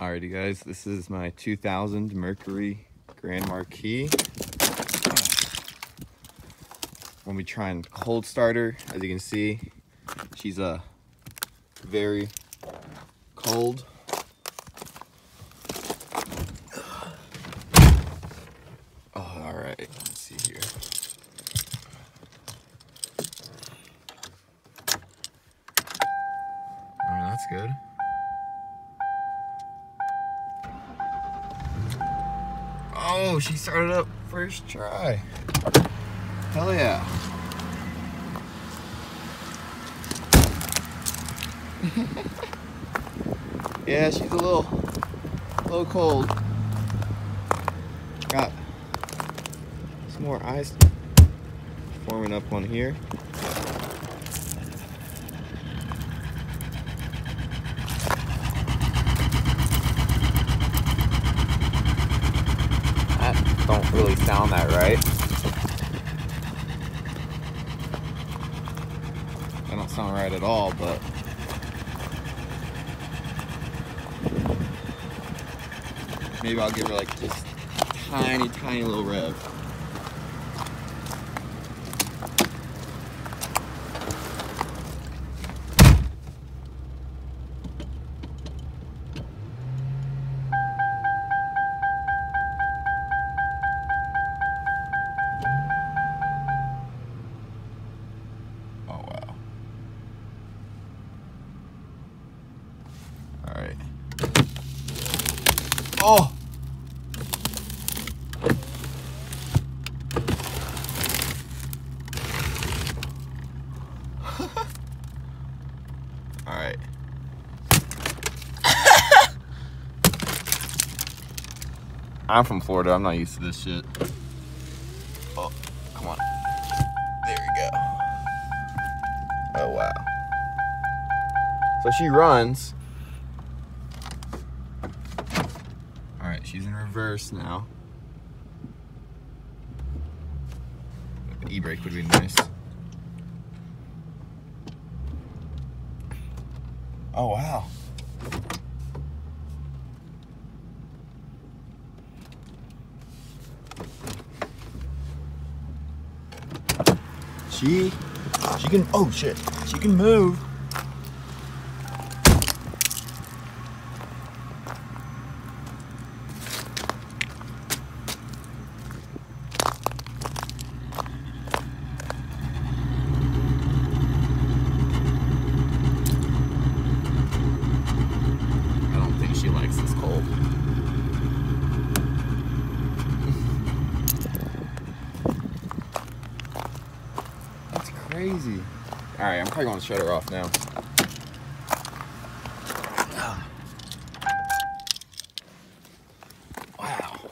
Alrighty guys, this is my 2000 Mercury Grand Marquis. When we try and cold start her, as you can see, she's very cold. Oh, alright, let's see here. Alright, that's good. Oh, she started up first try. Hell yeah. Yeah, she's a little cold. Got some more ice forming up on here. That don't really sound that right. That don't sound right at all, but maybe I'll give her like just tiny little rev. Oh wow. All right. Oh! All right. I'm from Florida. I'm not used to this shit. Oh, come on. There we go. Oh, wow. So she runs. All right, she's in reverse now. The e-brake would be nice. Oh, wow. She can, oh shit, she can move. I don't think she likes this cold. That's crazy. All right, I'm probably gonna shut her off now. Wow.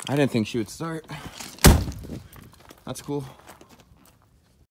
I didn't think she would start. That's cool.